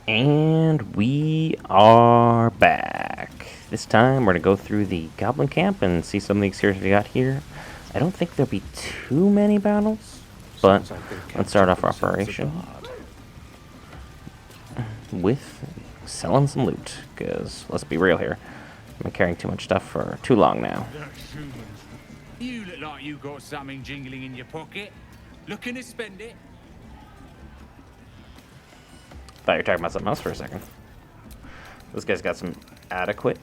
And we are back. This time we're going to go through the goblin camp and see some of the exteriors we got here. I don't think there'll be too many battles, but let's start off our operation with selling some loot, because let's be real here, I've been carrying too much stuff for too long now. You look like you got something jingling in your pocket. Looking to spend it? Thought you were talking about something else for a second. This guy's got some adequate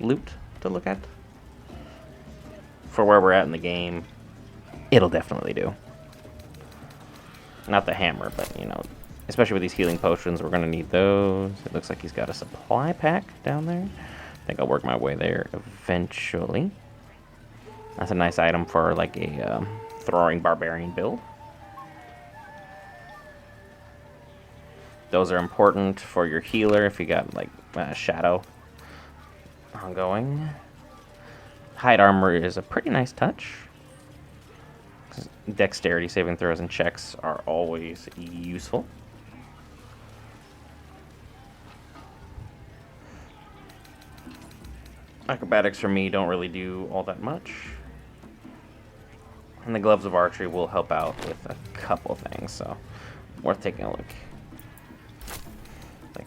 loot to look at. For where we're at in the game, it'll definitely do. Not the hammer, but, you know, especially with these healing potions, we're going to need those. It looks like he's got a supply pack down there. I think I'll work my way there eventually. That's a nice item for, like, a throwing barbarian build. Those are important for your healer if you got, like, shadow ongoing. Hide armor is a pretty nice touch. Dexterity saving throws and checks are always useful. Acrobatics for me don't really do all that much. And the gloves of archery will help out with a couple things, so worth taking a look.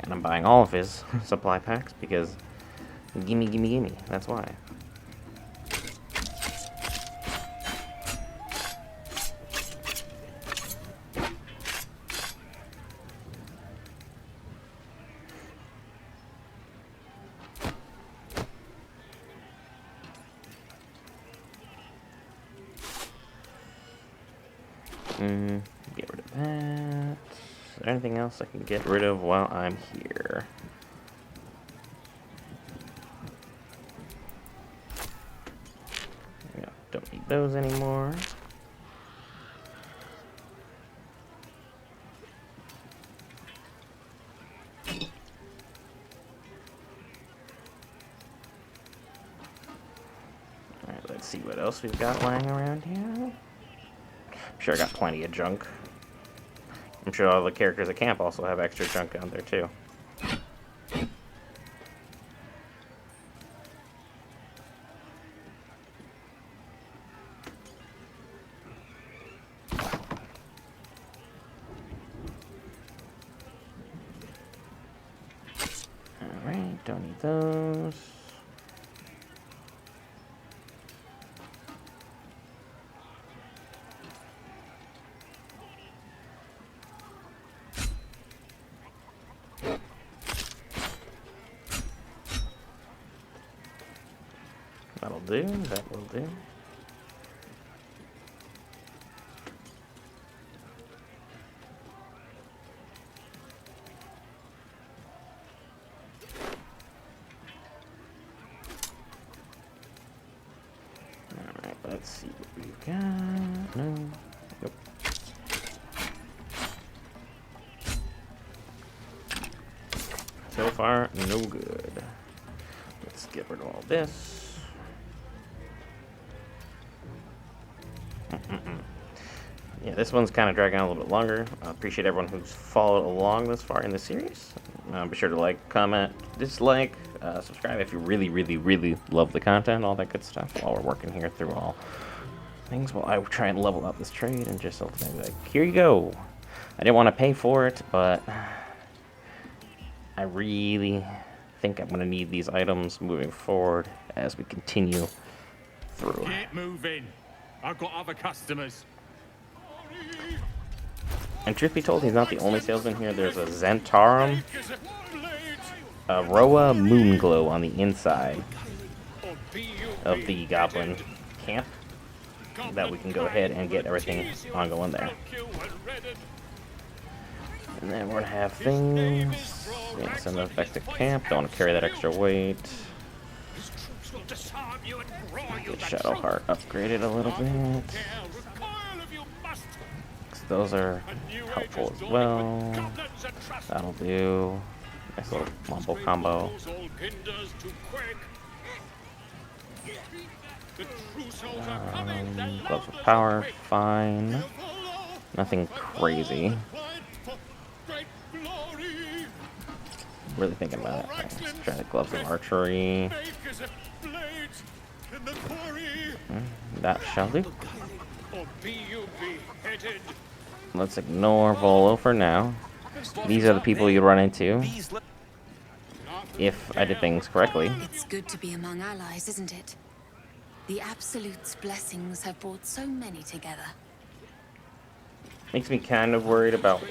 And I'm buying all of his supply packs because gimme, gimme, gimme. That's why. Get rid of that. Is there anything else I can get rid of while I'm here? Yeah, don't need those anymore. Alright, let's see what else we've got lying around here. I'm sure I got plenty of junk. I'm sure all the characters at camp also have extra junk down there too. Alright, don't need those. That'll do, that will do. Alright, let's see what we've got. No. Nope. So far, no good. Let's get rid of all this. Yeah, this one's kind of dragging on a little bit longer. I appreciate everyone who's followed along this far in the series. Be sure to like, comment, dislike, subscribe if you really, really, really love the content, all that good stuff, while we're working here through all things. While I try and level up this trade and just ultimately like, here you go. I didn't want to pay for it, but I really think I'm going to need these items moving forward as we continue through. Keep moving. I've got other customers. And truth be told, he's not the only salesman here. There's a Zentarum, a Roa Moonglow on the inside of the goblin camp that we can go ahead and get everything ongoing there. And then we're going to have things. Yeah, send those back to camp. Don't want to carry that extra weight. Get Shadowheart upgraded a little bit. Those are helpful as well. That'll do. Nice little mumble combo. Gloves of power, fine. Nothing crazy. really thinking about it. Let's try the gloves of archery. That shall do. Let's ignore Volo for now. These are the people you run into if I did things correctly. It's good to be among allies, isn't it? The Absolute's blessings have brought so many together. Makes me kind of worried about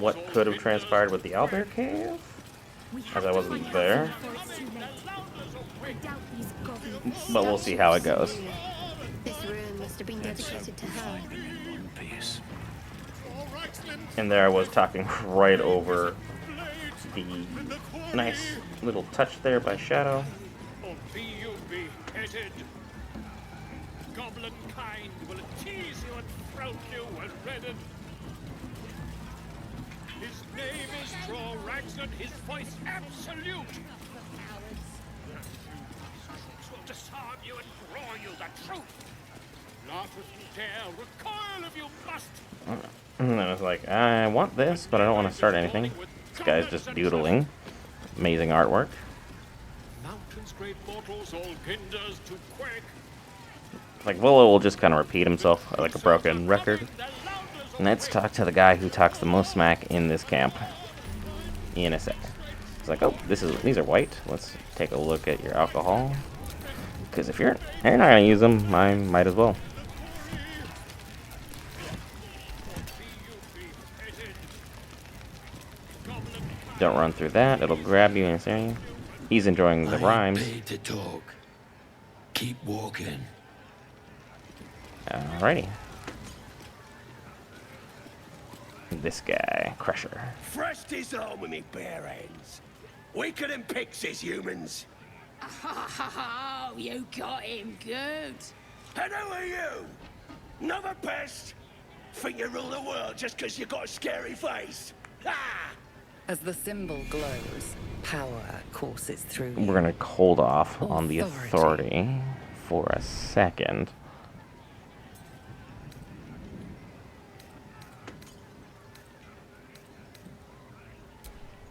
what could have transpired with the Owlbear Cave, as I wasn't there. But we'll see how it goes. This room must have been dedicated to her. And there I was talking right over the nice little touch there by Shadow. Goblin kind will tease you and throat you and redden. His name is Draw Raglan, his voice absolute. Will disarm you and draw you the truth. Laugh if you dare, recoil if you must. And I was like, I want this, but I don't want to start anything. This guy's just doodling. Amazing artwork. Mountains, great mortals, all ginders to quake. Like, Volo will just kind of repeat himself like a broken record. And let's talk to the guy who talks the most smack in this camp. In a sec. It's like, oh, these are white. Let's take a look at your alcohol. Because if you're not going to use them, I might as well. Don't run through that. It'll grab you in a second. He's enjoying the rhymes. Paid to talk. Keep walking. Alrighty. This guy, Crusher. Thrust his arm with me bare hands. Weaker than pixies, humans. Oh, you got him good. And who are you? Another pest? Think you rule the world just because you got a scary face? Ha! As the symbol glows, power courses through. We're gonna hold off on the authority for a second.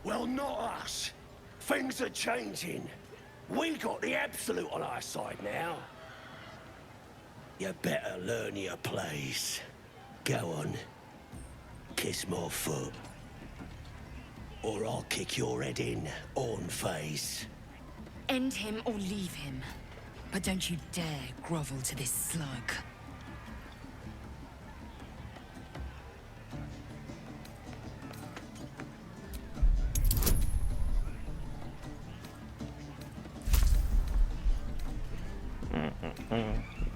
Well, not us. Things are changing. We got the Absolute on our side now. You better learn your place. Go on. Kiss my foot. Or I'll kick your head in, on face. End him or leave him. But don't you dare grovel to this slug.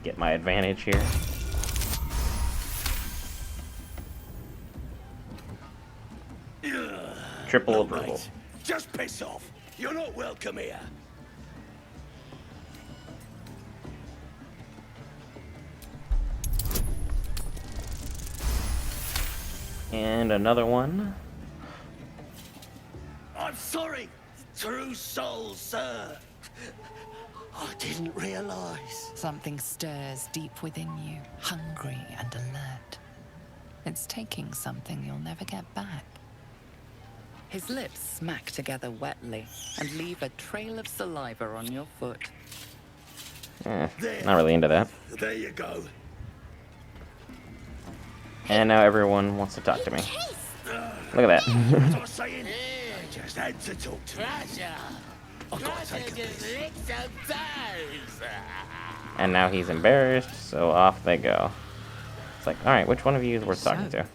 Get my advantage here. Triple Look, approval. mate, just piss off. You're not welcome here. And another one. I'm sorry, true soul, sir. I didn't realize. Something stirs deep within you, hungry and alert. It's taking something you'll never get back. His lips smack together wetly and leave a trail of saliva on your foot. Not really into that. There you go. And now everyone wants to talk to me. Look at that. What I was saying? I just had to talk to you. I've got to take a piss. And now he's embarrassed, so off they go. It's like, alright, which one of you is worth talking to?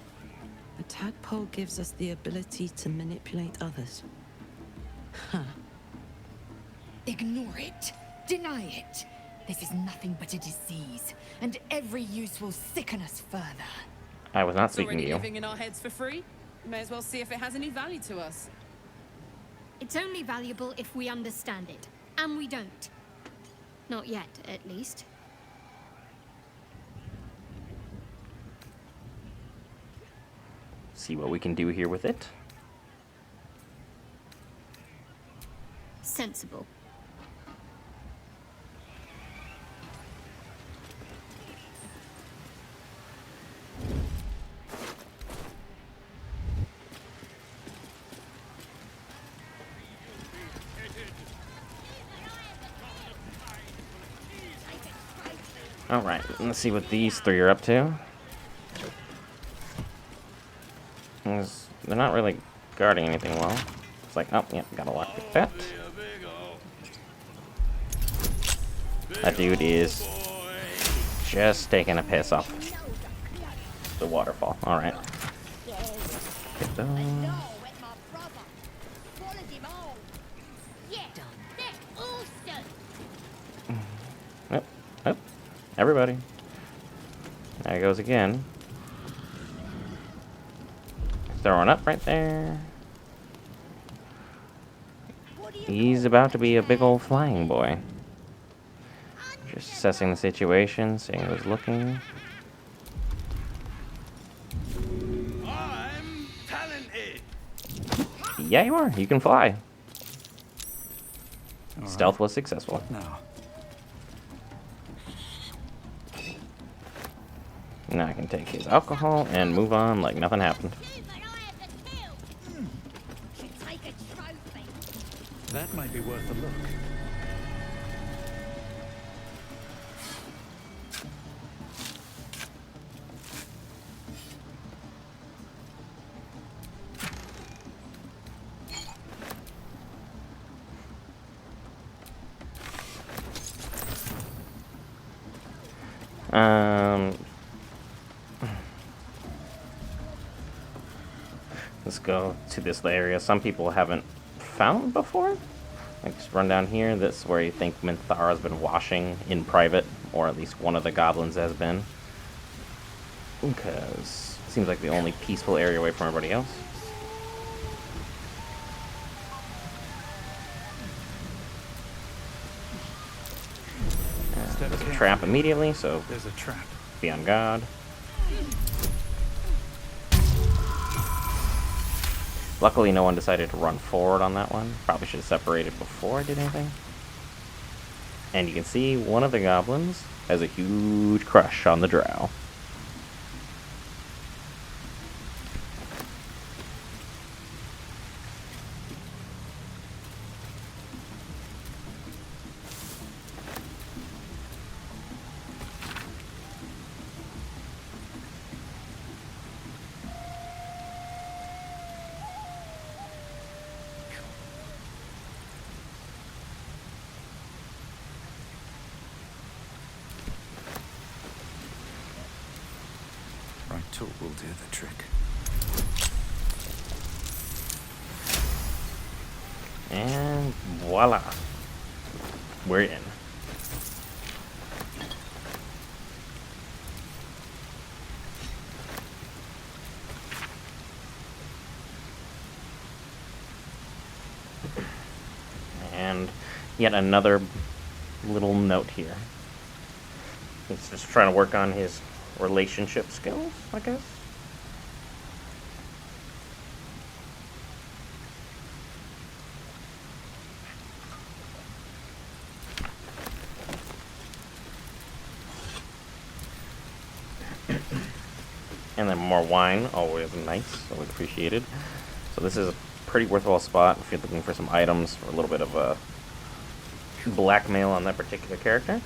A tadpole gives us the ability to manipulate others. Huh. Ignore it. Deny it. This is nothing but a disease, and every use will sicken us further. I was not It's speaking to already you. living in our heads for free. May as well see if it has any value to us. It's only valuable if we understand it. And we don't. Not yet, at least. See what we can do here with it. Sensible. Alright, let's see what these three are up to. They're not really guarding anything well. It's like, oh, yeah, gotta lockpick that. That dude is just taking a piss off the waterfall. Alright. Get those. Yep, yep. Everybody. There he goes again. Throwing up right there. He's about to be a big old flying boy. Just assessing the situation, seeing who's looking. I'm talented. Yeah, you are. You can fly. Stealth was successful. Now. Now I can take his alcohol and move on like nothing happened. That might be worth a look. Let's go to this area some people haven't found before. Like, just run down here. That's where you think Minthara's been washing in private, or at least one of the goblins has been. Because it seems like the only peaceful area away from everybody else. There's a trap immediately, so there's a trap. Be on guard. Luckily, no one decided to run forward on that one. Probably should have separated before I did anything. And you can see one of the goblins has a huge crush on the drow. Right tool will do the trick. And voila. We're in. And yet another little note here. He's just trying to work on his relationship skills, I guess. And then more wine, always nice, always appreciated. So this is a pretty worthwhile spot if you're looking for some items for a little bit of a blackmail on that particular character.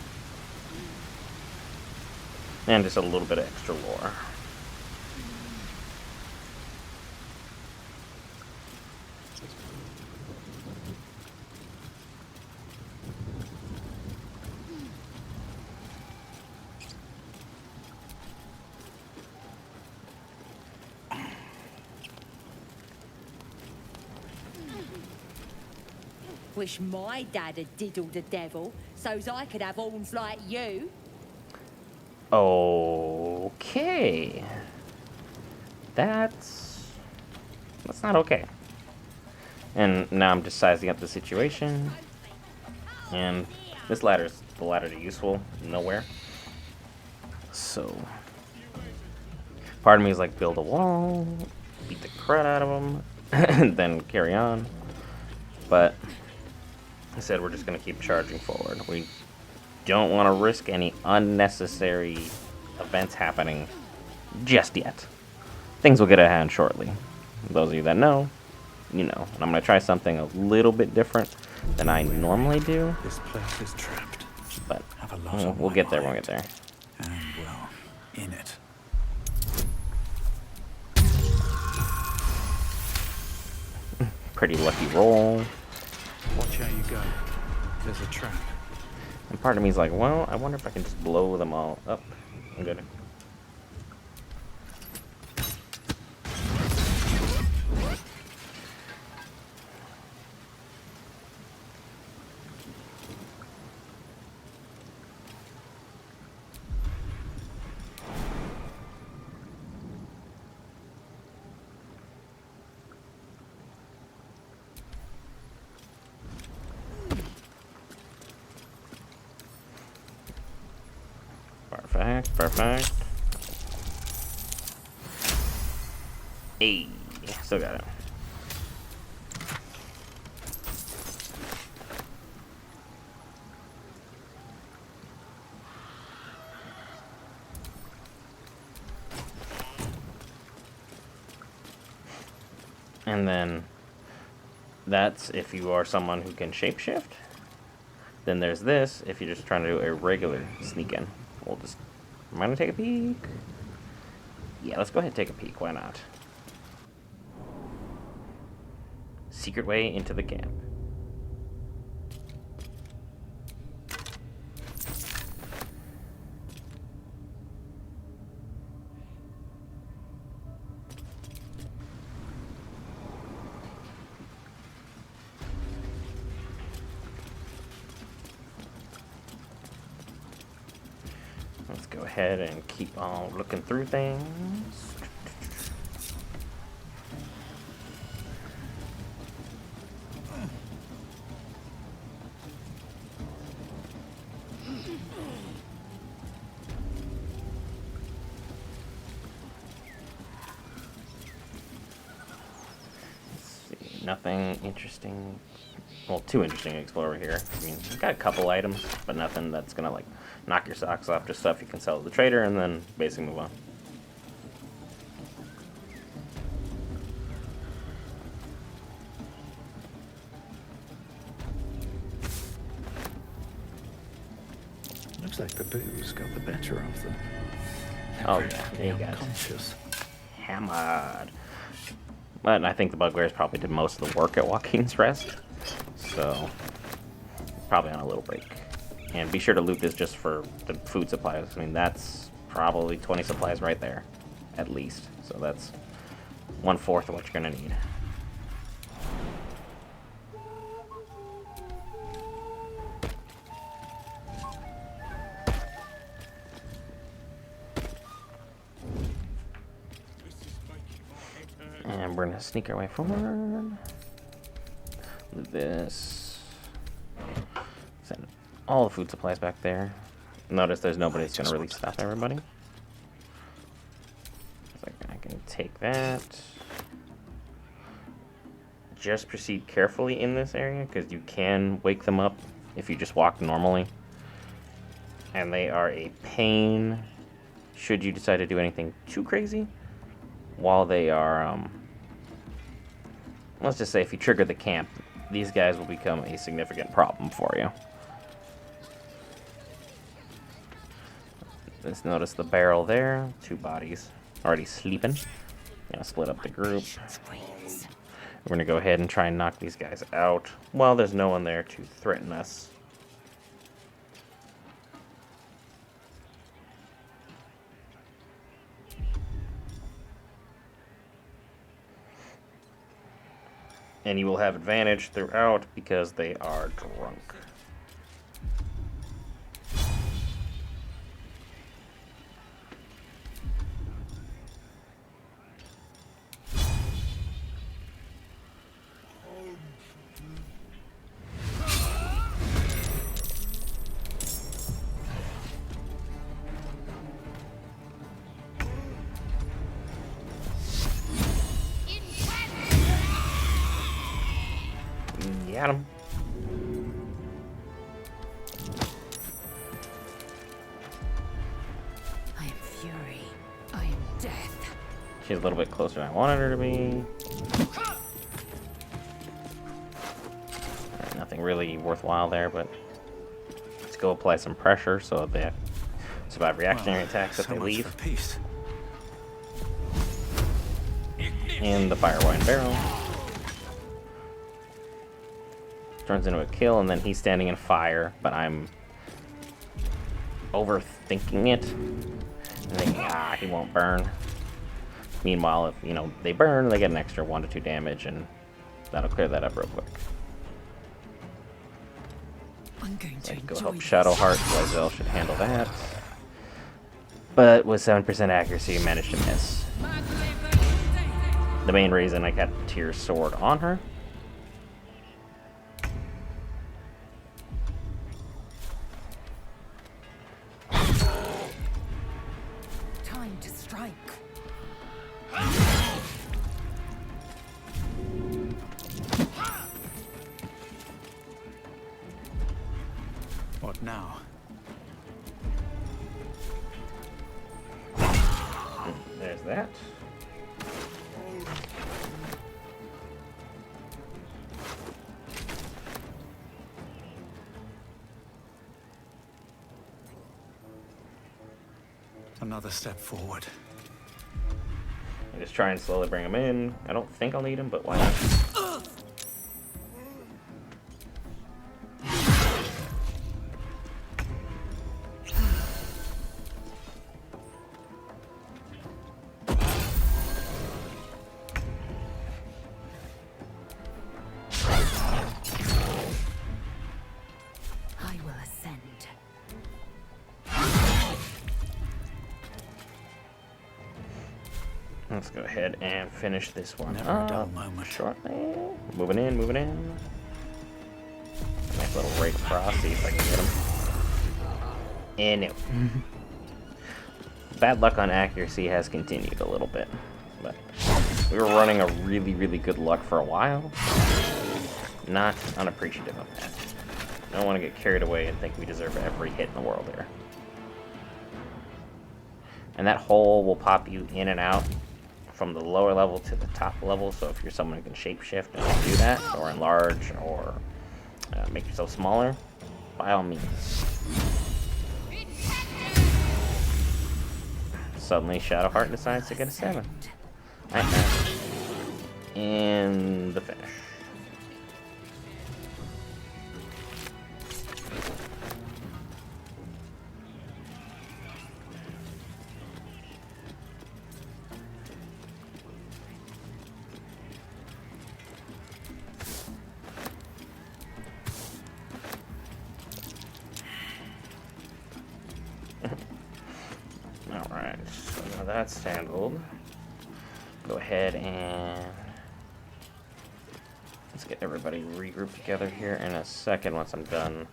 And just a little bit of extra lore. Wish my dad had diddled the devil, so's I could have horns like you. Okay. That's not okay. And now I'm just sizing up the situation. And this ladder's the ladder to useful nowhere. So part of me is like, build a wall, beat the crud out of them, and then carry on. But I said we're just gonna keep charging forward. We don't want to risk any unnecessary events happening just yet. Things will get out of hand shortly. Those of you that know, you know. And I'm going to try something a little bit different than I normally do. This place is trapped. But we'll get there when we get there. pretty lucky roll. Watch how you go. There's a trap. And part of me is like, well, I wonder if I can just blow them all up. I'm good. Perfect, perfect. Hey, still got it. And then that's if you are someone who can shapeshift. Then there's this if you're just trying to do a regular sneak in. I'm gonna take a peek. Yeah, let's go ahead and take a peek. Why not? Secret way into the camp. Let's go ahead and keep on looking through things. Let's see, nothing interesting. Well, too interesting to explore over here. I mean, we've got a couple items, but nothing that's gonna like knock your socks off. Just stuff you can sell to the trader and then basically move on. Looks like the booze got the better of them. Oh yeah, there you go. Conscious. Hammered. But I think the bugbears probably did most of the work at Joaquin's Rest, so probably on a little break. And be sure to loot this just for the food supplies. I mean, that's probably 20 supplies right there, at least. So that's 1/4 of what you're gonna need. And we're gonna sneak our way forward. Loot this. Send all the food supplies back there. Notice there's nobody that's gonna really stop everybody. So I can take that. Just proceed carefully in this area because you can wake them up if you just walk normally. And they are a pain should you decide to do anything too crazy while they are let's just say if you trigger the camp, these guys will become a significant problem for you. Let's notice the barrel there. 2 bodies already sleeping. Gonna split up the group. We're gonna go ahead and try and knock these guys out while there's no one there to threaten us. And you will have advantage throughout because they are drunk. Got him. I am fury. I am death. She's a little bit closer than I wanted her to be. Nothing really worthwhile there, but let's go apply some pressure so they survive reactionary attacks if they leave. Peace. And the fire wine barrel. turns into a kill, and then he's standing in fire, but I'm overthinking it. And thinking, he won't burn. Meanwhile, if, you know, they burn, they get an extra 1 to 2 damage, and that'll clear that up real quick. I'm going to Go enjoy help this. Shadowheart. Lysel should handle that. But with 7% accuracy, managed to miss. The main reason I got Tyr's sword on her. Time to strike. What now? There's that. Another step forward. I just try and slowly bring him in. I don't think I'll need him, but why not? I will ascend. Let's go ahead and finish this one Never a dull moment. shortly. Moving in, moving in. Nice little rake across, see if I can get him. And no. Bad luck on accuracy has continued a little bit. But we were running a really, really good luck for a while. Not unappreciative of that. I don't want to get carried away and think we deserve every hit in the world here. And that hole will pop you in and out from the lower level to the top level, so if you're someone who can shapeshift and do that, or enlarge, or make yourself smaller, by all means. Suddenly Shadowheart decides to get a 7. And the finish. Alright, so now that's handled. Go ahead and let's get everybody regrouped together here in a second once I'm done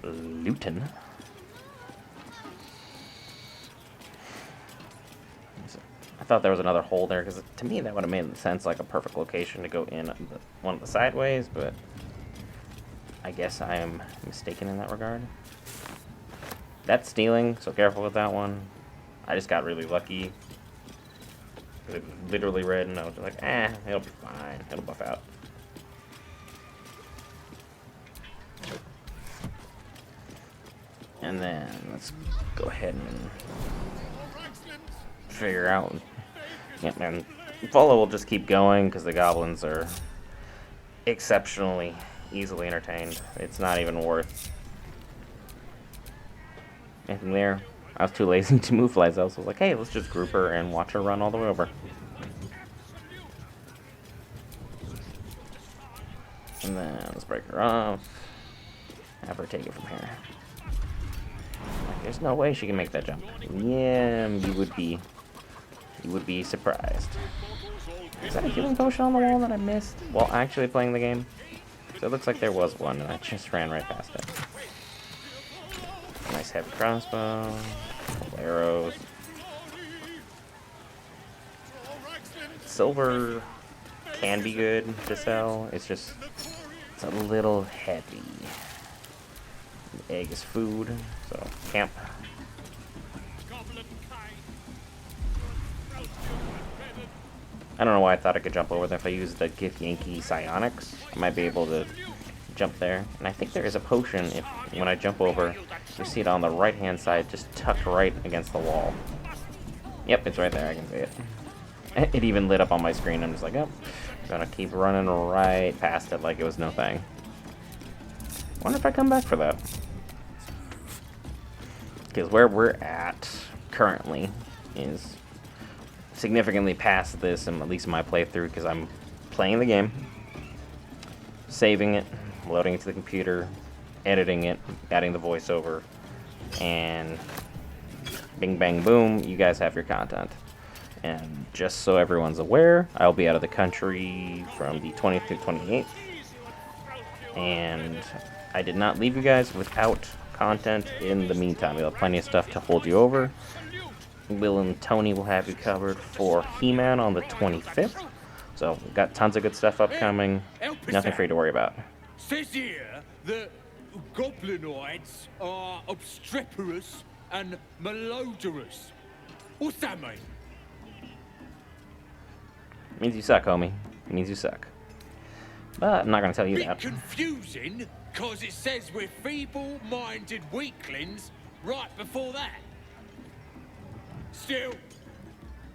looting. I thought there was another hole there because to me that would have made sense, like a perfect location to go in one of the sideways, but I guess I am mistaken in that regard. That's stealing, so careful with that one. I just got really lucky. It was literally red, and I was like, it'll be fine. It'll buff out. And then let's go ahead and figure out. Yeah, and follow will just keep going because the goblins are exceptionally easily entertained. It's not even worth anything there. I was too lazy to move Lysel, so I was like, hey, let's just group her and watch her run all the way over. And then let's break her off. Have her take it from here. Like, there's no way she can make that jump. Yeah, you would be surprised. Is that a healing potion on the wall that I missed while actually playing the game? So it looks like there was one, and I just ran right past it. Nice heavy crossbow, couple arrows. Silver can be good to sell. It's just, it's a little heavy. The egg is food, so camp. I don't know why I thought I could jump over there. If I use the Gith Yankee Psionics, I might be able to jump there. And I think there is a potion if when I jump over, you see it on the right hand side, just tucked right against the wall. Yep, it's right there, I can see it. It even lit up on my screen. I'm just like, oh, gonna keep running right past it like it was no thing. Wonder if I come back for that. Because where we're at currently is significantly past this, and at least my playthrough, because I'm playing the game, saving it, loading it to the computer, editing it, adding the voiceover, and bing bang boom, you guys have your content. And just so everyone's aware, I'll be out of the country from the 20th to 28th, and I did not leave you guys without content in the meantime. We'll have plenty of stuff to hold you over. Will and Tony will have you covered for He-Man on the 25th. So we've got tons of good stuff upcoming. Nothing for you to worry about. Says here that goblinoids are obstreperous and malodorous. What's that mean? It means you suck, homie. It means you suck. But I'm not going to tell you that. Confusing, cause it says we're feeble-minded weaklings right before that. Still,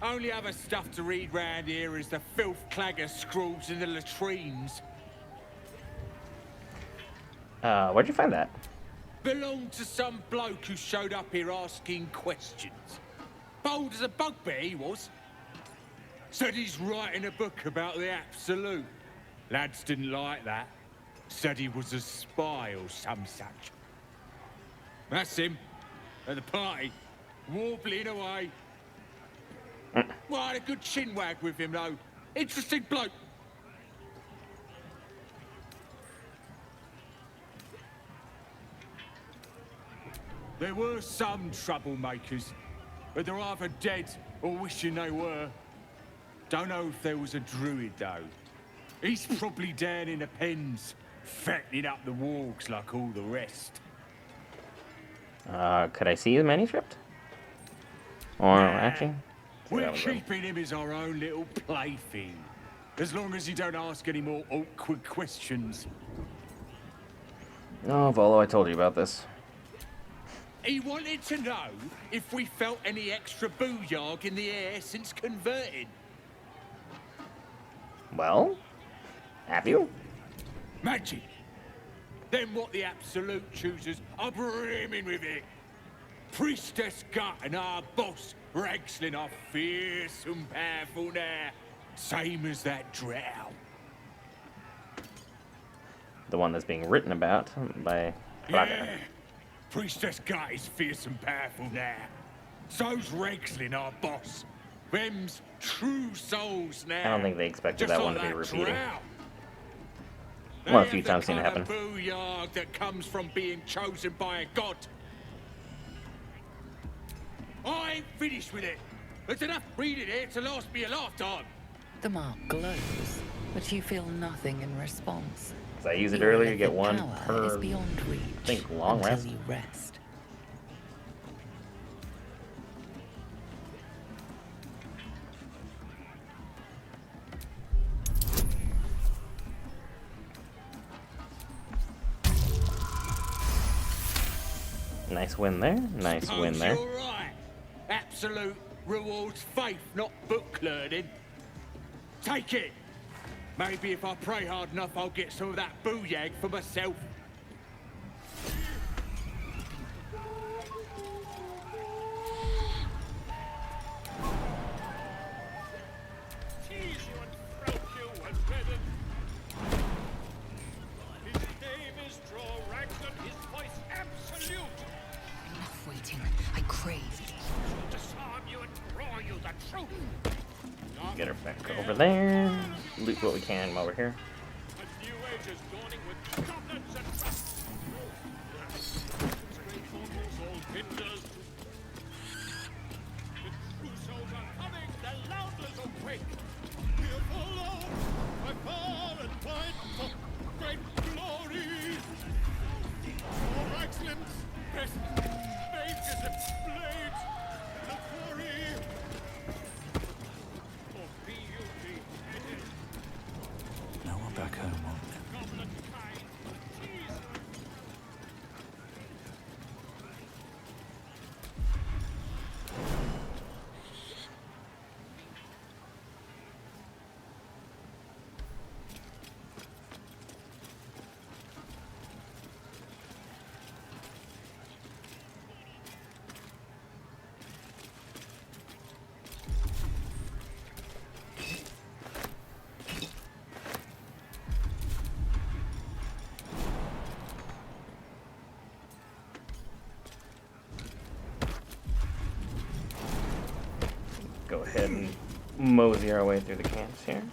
only other stuff to read round here is the filth clagger scrawls in the latrines. Where'd you find that? Belonged to some bloke who showed up here asking questions. Bold as a bugbear he was. Said he's writing a book about the Absolute. Lads didn't like that. Said he was a spy or some such. That's him, at the party, warbling away. Well, I had a good chinwag with him, though. Interesting bloke. There were some troublemakers, but they're either dead or wishing they were. Don't know if there was a druid, though. He's probably down in the pens, fattening up the wargs like all the rest. Could I see his manuscript? Or actually, we're keeping him as our own little plaything, as long as you don't ask any more awkward questions. Oh, Volo, I told you about this. He wanted to know if we felt any extra booyarg in the air since converting. Well, have you? Magic. Then what the Absolute choosers are brimming with it. Priestess Gut and our boss, Ragslin, are fierce and powerful now. Same as that drow. The one that's being written about by Yeah. Priestess Gut is fierce and powerful now. So's Ragslin, our boss. Them's true souls now. I don't think they expected Just that one like to be repeating. drow. Well, a few times seen it happen. The booyarg that comes from being chosen by a god. I ain't finished with it. There's enough reading here to last me a lifetime. The mark glows, but you feel nothing in response. So I used it earlier, you get one Power is per, beyond reach I think, long until rest. you rest. Nice win there. Nice win there. You're right. Absolute rewards faith, not book learning. Take it. Maybe if I pray hard enough, I'll get some of that booyag for myself. Tease you and throat you and redden. His name is Ragslin, his voice absolute. Enough waiting. I crave it. He'll disarm you and draw you the truth. Get her back over there. Loot what we can while we're here. A new age is dawning with goblins and strange mortals, all hinders. The true souls are coming, the loudless awake. We'll follow by far and wide for great glory. For Ragslins, best magnificent blades, the quarry. No one back home, won't Goblin kind, tease ahead and mosey our way through the camps here.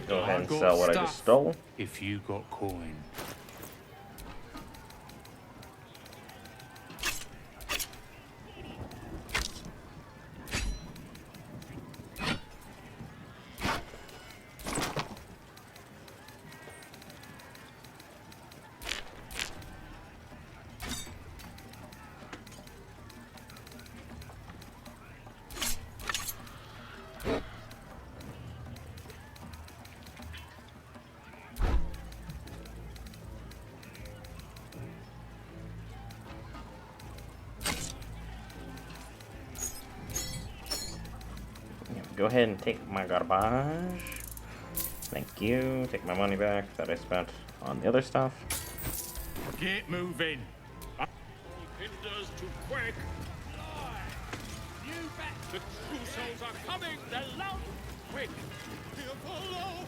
Go ahead and sell what I just stole. If you got coin. Go ahead and take my garbage. Thank you. Take my money back that I spent on the other stuff. Get moving. Hinders to quick. You bet. The true souls are coming. They're loud. Quick. Here follow.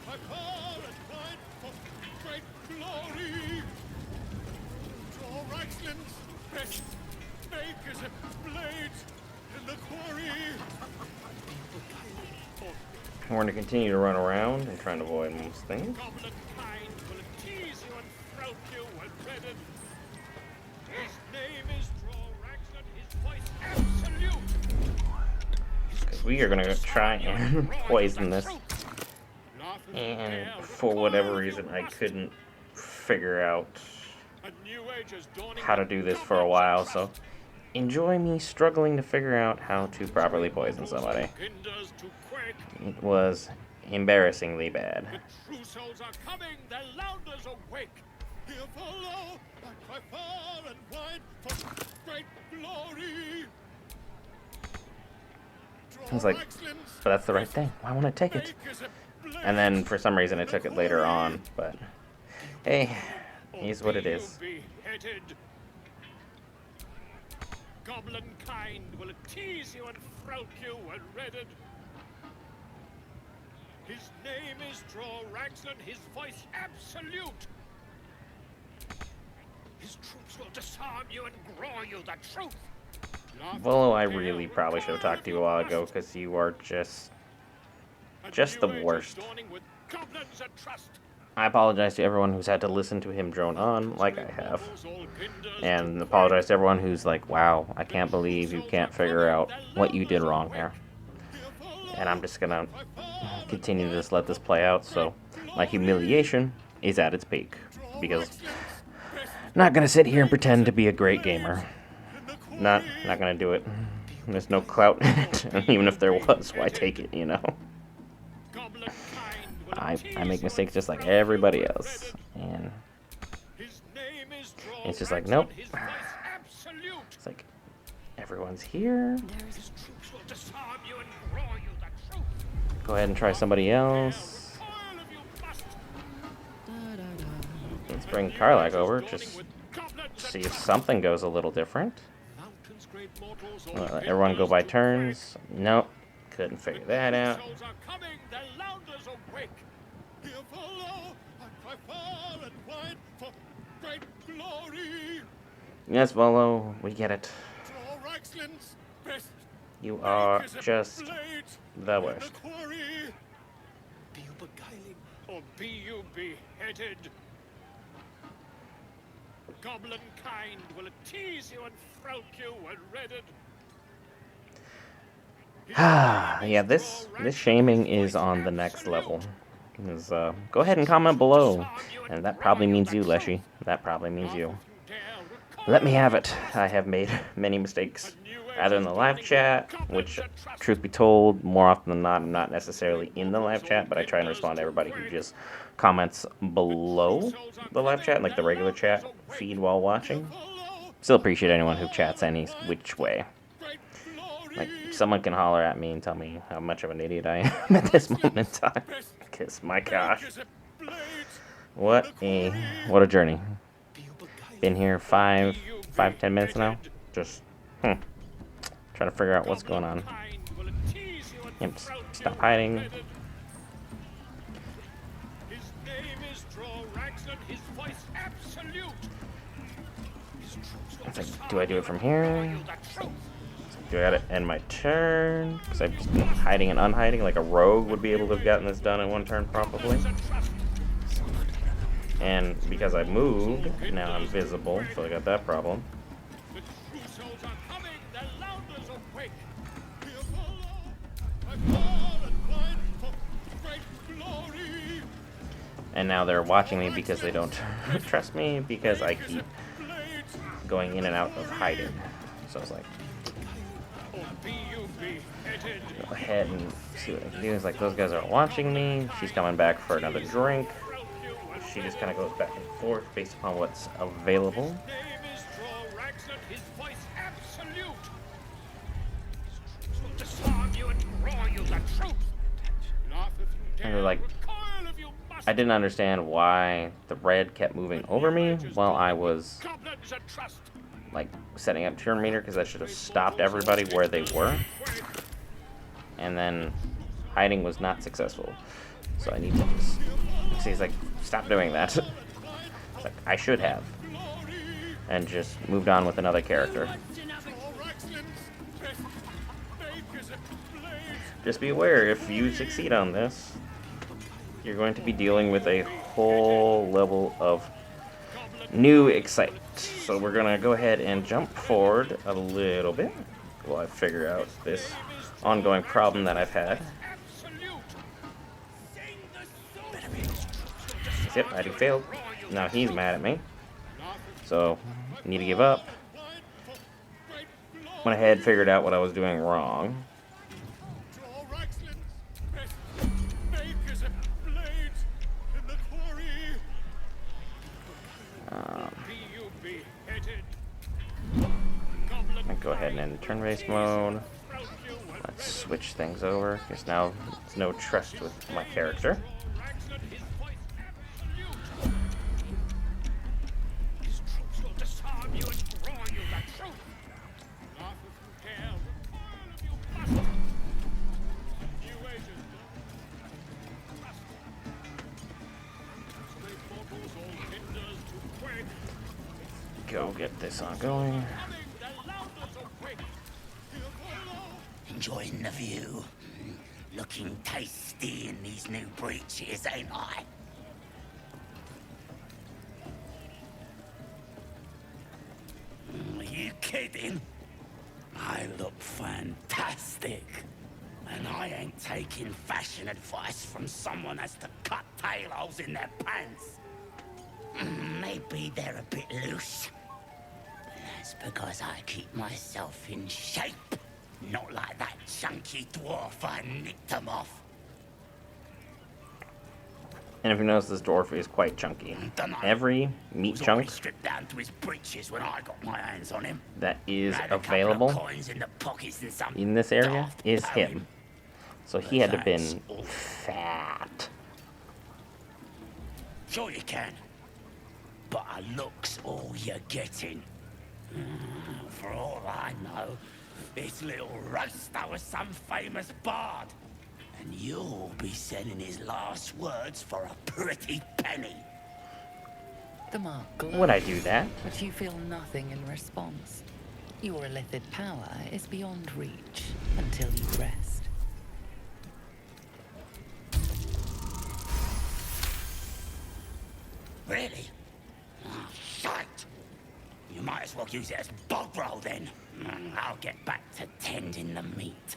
By far and wide for great glory. Draw Rexland's best. Make as a blade in the quarry. We're going to continue to run around and try to avoid most things. Goblin kind will tease you and throat you and redden. His name is Draw Rexland, his voice absolute. Because we are going to try and poison this. And for whatever reason, I couldn't figure out how to do this for a while, so enjoy me struggling to figure out how to properly poison somebody. It was embarrassingly bad. The true souls are coming, their louders awake. Here follow, by far and wide, for great glory. I was like, but that's the right thing. Why won't I take it? And then for some reason I took it later on, but hey, is what it is. Goblin kind will tease you and throat you and redden. His name is Draw Rexland, his voice absolute. His troops will disarm you and grow you the truth. Volo, I really probably should have talked to you a while ago, because you are just the worst. I apologize to everyone who's had to listen to him drone on, like I have. And apologize to everyone who's like, wow, I can't believe you can't figure out what you did wrong here. And I'm just gonna continue to just let this play out, so my humiliation is at its peak. Because I'm not gonna sit here and pretend to be a great gamer. Not gonna do it. There's no clout in it. And even if there was, why take it, you know? I make mistakes just like everybody else. And it's just like, nope. It's like, everyone's here. Go ahead and try somebody else. Let's bring Karlak over, just see if something goes a little different. Let everyone go by turns. Nope, couldn't figure that out. Yes, Volo, we get it. You are just the worst. Be you beguiling, or be you beheaded? Goblin kind will tease you and throat you and redden. Yeah, this shaming is on the next level. Go ahead and comment below. And that probably means you, Leshy. That probably means you. Let me have it. I have made many mistakes. Either in the live chat, which, truth be told, more often than not, I'm not necessarily in the live chat, but I try and respond to everybody who just comments below the live chat, like the regular chat feed while watching. Still appreciate anyone who chats any which way. Like, someone can holler at me and tell me how much of an idiot I am at this moment in time. Because, my gosh. What a journey. Been here 10 minutes now. Just, trying to figure out what's going on. Yep, stop hiding. It's like, do I do it from here? Do I gotta end my turn? Because I've just been hiding and unhiding, like a rogue would be able to have gotten this done in one turn probably. And because I moved, now I'm visible, so I got that problem. And now they're watching me because they don't trust me, because I keep going in and out of hiding. So it's like, go ahead and see what I can do. It's like, those guys are watching me. She's coming back for another drink. She just kind of goes back and forth based upon what's available. And they're like, I didn't understand why the red kept moving over me while I was like setting up turn meter, because I should have stopped everybody where they were. And then hiding was not successful. So I need to just... So he's like, stop doing that. It's like, I should have. And just moved on with another character. Just be aware, if you succeed on this, you're going to be dealing with a whole level of new excitement. So we're going to go ahead and jump forward a little bit while I figure out this ongoing problem that I've had. Yep, I failed. Now he's mad at me. So, need to give up. Went ahead, figured out what I was doing wrong. Go ahead and end turn-based mode. Let's switch things over, because now there's no trust with my character. Go get this on going. Enjoying the view. Looking tasty in these new breeches, ain't I? Are you kidding? I look fantastic. And I ain't taking fashion advice from someone that's to cut tail holes in their pants. Maybe they're a bit loose. That's because I keep myself in shape. Not like that chunky dwarf I nicked him off. And if you notice, this dwarf is quite chunky. Every meat chunk stripped down to his breeches when I got my hands on him. That is available in this area is him. So he had to have been fat. Sure you can. But a look's all you're getting. For all I know, this little roaster was some famous bard. And you'll be sending his last words for a pretty penny. The mark glows. Would I do that? But you feel nothing in response. Your illithid power is beyond reach until you rest. Really? Oh, shite. You might as well use it as bog roll then. I'll get back to tending the meat.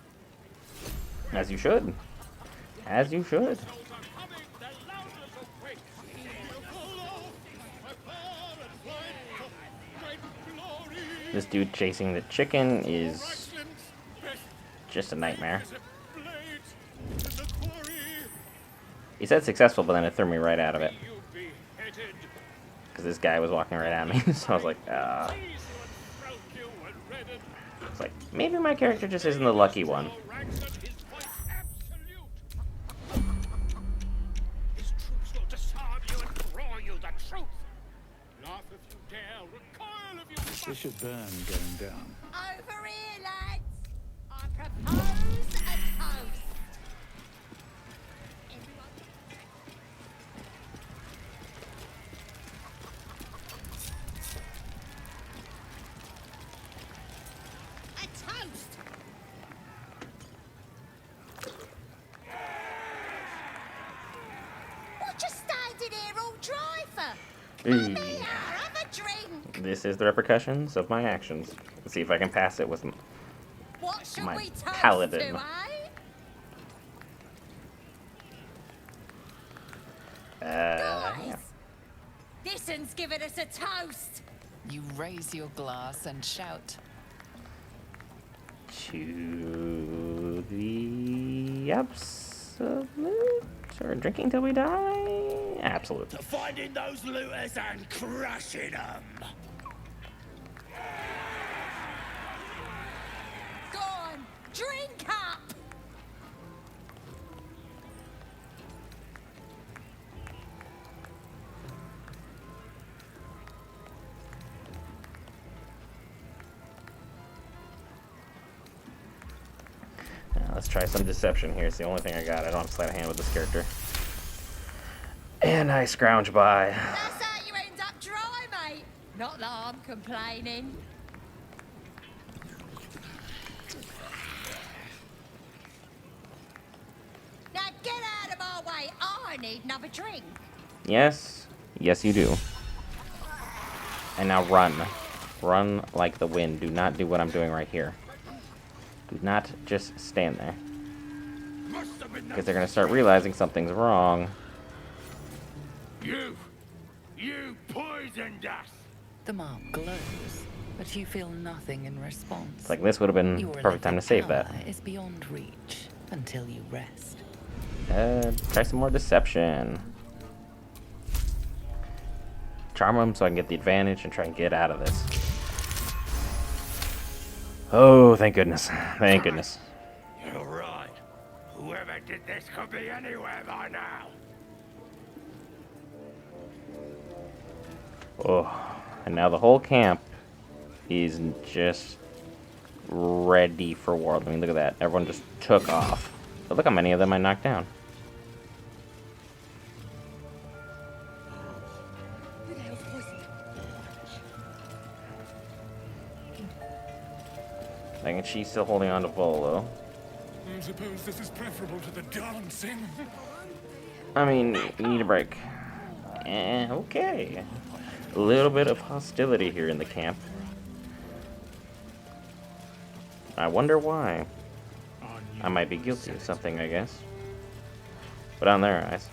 As you should. As you should. This dude chasing the chicken is just a nightmare. He said successful, but then it threw me right out of it. Because this guy was walking right at me, so I was like, Maybe my character just isn't the lucky one. His troops will disarm you and draw you the truth. Laugh if you dare, recoil if you must. This should burn going down. Over here, lads! I propose a toast. Everyone... A toast! What you standing here all dry for? Come here, have a drink. This is the repercussions of my actions. Let's see if I can pass it with What should my we toast paladin. to, Yeah. This one's giving us a toast. You raise your glass and shout. To the absolute, or drinking till we die? Absolute. To finding those looters and crushing them. Go on, drink up. Now, let's try some deception here. It's the only thing I got. I don't have sleight of hand with this character. And I scrounge by. That's how you end up dry, mate. Not that I'm complaining. Now get out of my way. I need another drink. Yes. Yes, you do. And now run. Run like the wind. Do not do what I'm doing right here. Do not just stand there. Because they're going to start realizing something's wrong. You poisoned us. The mark glows, but you feel nothing in response. It's like this would have been Your perfect time to save that. power is beyond reach until you rest. Try some more deception. Charm them so I can get the advantage and try and get out of this. Oh, thank goodness. Thank goodness. You're right. Whoever did this could be anywhere by now. Oh, and now the whole camp is just ready for war. I mean, look at that. Everyone just took off. But look how many of them I knocked down. And she's still holding on to Volo. I suppose this is preferable to the dancing. I mean, you need a break. Okay. A little bit of hostility here in the camp. I wonder why. I might be guilty of something, I guess. But on their eyes.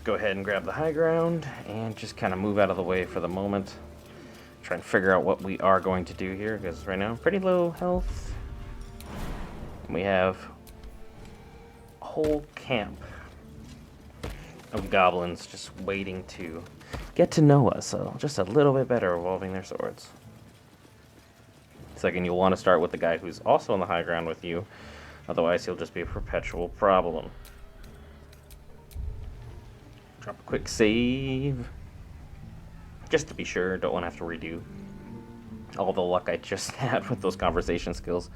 Go ahead and grab the high ground and just kind of move out of the way for the moment. Try and figure out what we are going to do here, because right now I'm pretty low health. And we have a whole camp of goblins just waiting to get to know us just a little bit better, evolving their swords. Second, you'll want to start with the guy who's also on the high ground with you, otherwise he'll just be a perpetual problem. Drop a quick save. Just to be sure, don't want to have to redo all the luck I just had with those conversation skills.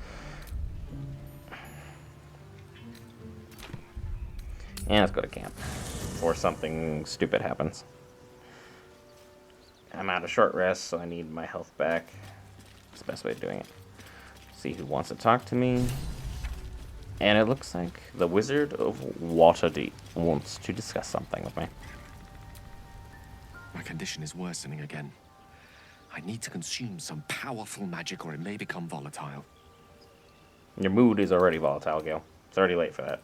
And let's go to camp before something stupid happens. I'm out of short rest, so I need my health back. That's the best way of doing it. See who wants to talk to me. And it looks like the Wizard of Waterdeep wants to discuss something with me. My condition is worsening again. I need to consume some powerful magic or it may become volatile. Your mood is already volatile, Gil. It's already late for that.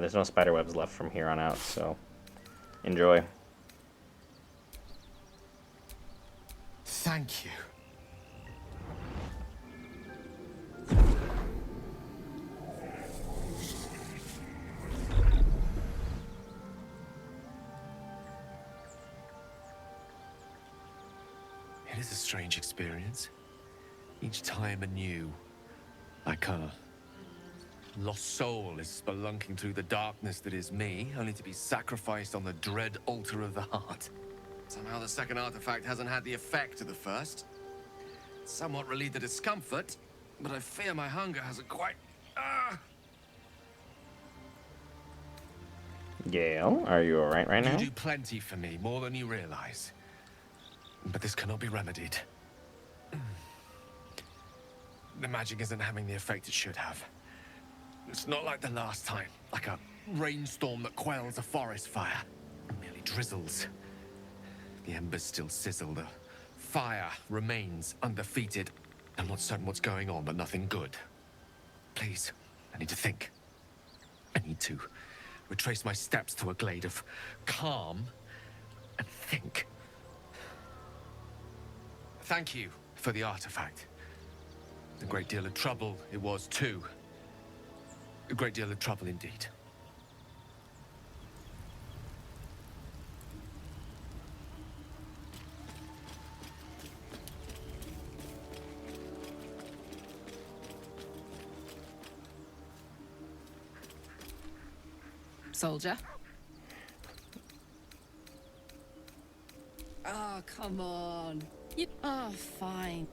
there's no spider webs left from here on out, so enjoy. Thank you. It is a strange experience. Each time anew. Like a lost soul is spelunking through the darkness that is me, only to be sacrificed on the dread altar of the heart. Somehow the second artifact hasn't had the effect of the first. It's somewhat relieved the discomfort, but I fear my hunger hasn't quite... Gale, are you alright right now? You do plenty for me, more than you realize. But this cannot be remedied. The magic isn't having the effect it should have. It's not like the last time, like a rainstorm that quells a forest fire. It merely drizzles. The embers still sizzle, the fire remains undefeated. I'm not certain what's going on, but nothing good. Please, I need to think. I need to retrace my steps to a glade of calm and think. Thank you for the artifact. A great deal of trouble it was too. A great deal of trouble indeed. Soldier? Oh, come on. Oh, fine.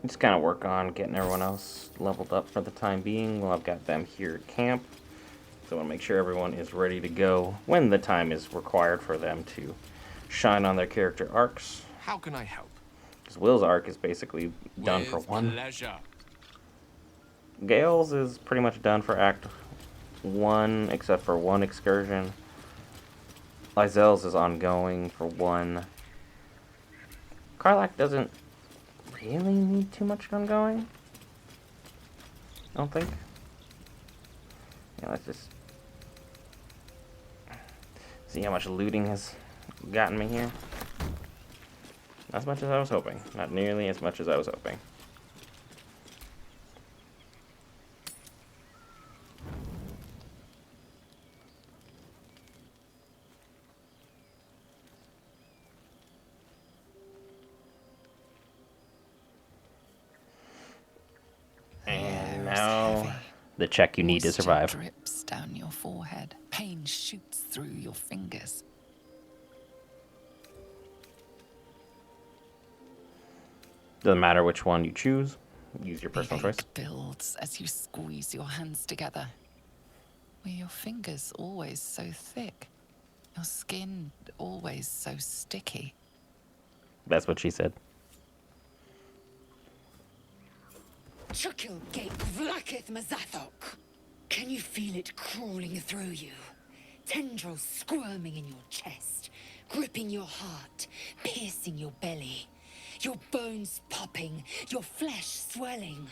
Just kind of work on getting everyone else leveled up for the time being while I've got them here at camp. So I want to make sure everyone is ready to go when the time is required for them to shine on their character arcs. How can I help? Because Will's arc is basically done for one. Pleasure. Gale's is pretty much done for Act 1, except for one excursion. Lyselle's is ongoing for one. Karlach doesn't really need too much ongoing. I don't think. Yeah, let's just see how much looting has gotten me here. Not as much as I was hoping. Not nearly as much as I was hoping. And now the check you need to survive. Drips down your forehead. Pain shoots through your fingers. Doesn't matter which one you choose. Use your personal The choice. ache builds as you squeeze your hands together. Were your fingers always so thick? Your skin always so sticky? That's what she said. Chukil gate vlakith mazathok. Can you feel it crawling through you? Tendrils squirming in your chest, gripping your heart, piercing your belly. Your bones popping, your flesh swelling.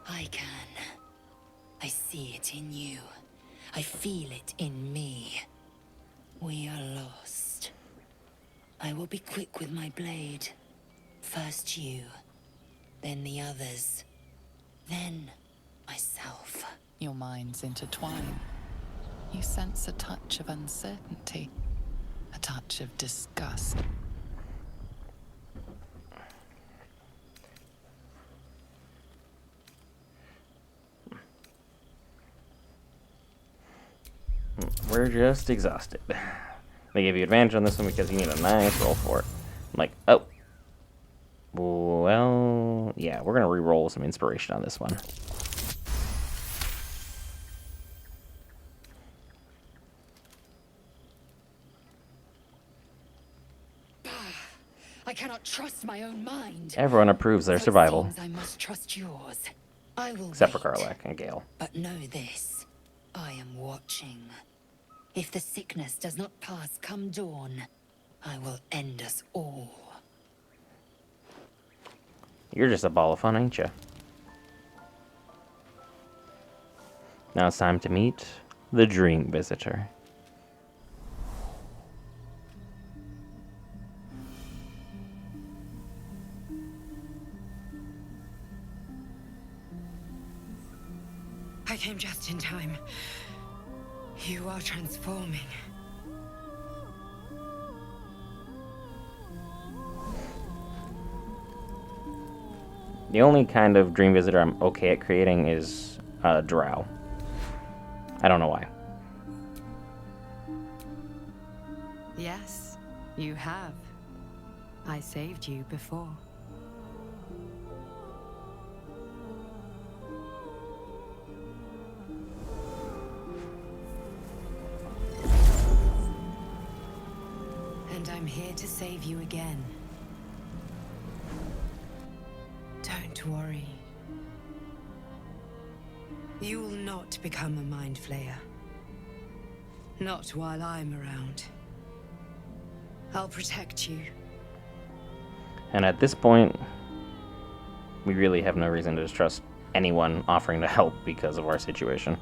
I can. I see it in you. I feel it in me. We are lost. I will be quick with my blade. First you, then the others. Then, myself. Your minds intertwine. You sense a touch of uncertainty, a touch of disgust. We're just exhausted. They gave you advantage on this one because you need a nice roll for it. I'm like, oh. Well, yeah, we're going to re-roll some inspiration on this one. I cannot trust my own mind. Everyone approves their survival. It seems I must trust yours. I will Except for wait. Karlach and Gale. But know this, I am watching. If the sickness does not pass come dawn, I will end us all. You're just a ball of fun, ain't you? Now it's time to meet the Dream Visitor. I came just in time. You are transforming. The only kind of Dream Visitor I'm okay at creating is Drow. I don't know why. Yes, you have. I saved you before. And I'm here to save you again. Don't worry. You will not become a mind flayer. Not while I'm around. I'll protect you. And at this point, we really have no reason to distrust anyone offering to help because of our situation.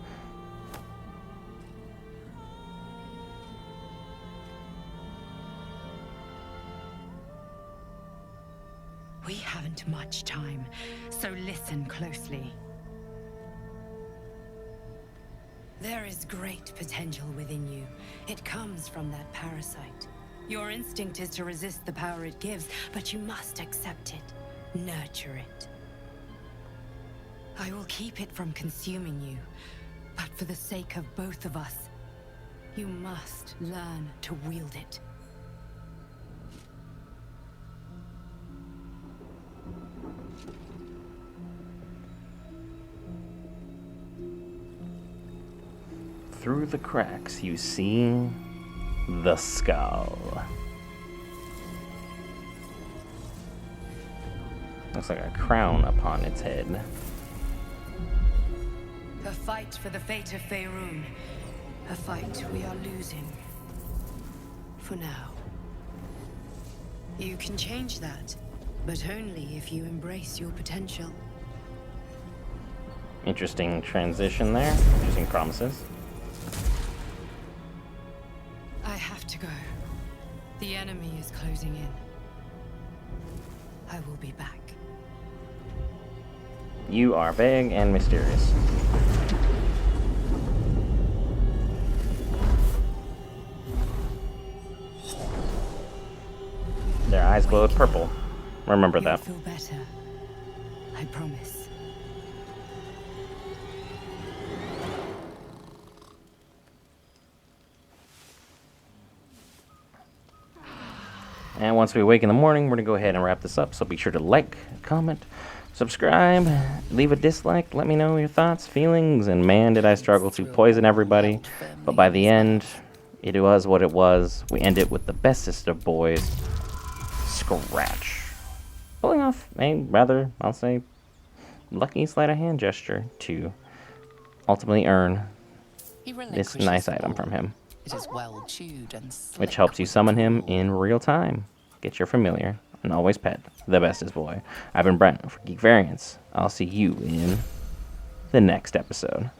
We haven't much time, so listen closely. There is great potential within you. It comes from that parasite. Your instinct is to resist the power it gives, but you must accept it, nurture it. I will keep it from consuming you, but for the sake of both of us, you must learn to wield it. Through the cracks, you see the skull. Looks like a crown upon its head. A fight for the fate of Faerun. A fight we are losing. For now. You can change that, but only if you embrace your potential. Interesting transition there. Interesting promises. I have to go. The enemy is closing in. I will be back. You are vague and mysterious. Their eyes glowed purple. Remember that. You'll feel better. I promise. And once we wake in the morning, we're going to go ahead and wrap this up. So be sure to like, comment, subscribe, leave a dislike, let me know your thoughts, feelings, and man, did I struggle to poison everybody. But by the end, it was what it was. We end it with the bestest of boys, Scratch. Pulling off a rather, I'll say, lucky sleight of hand gesture to ultimately earn this nice item from him. It is well chewed and slick, which helps you summon him in real time. Get your familiar and always pet the bestest boy. I've been Brent for Geek Variants. I'll see you in the next episode.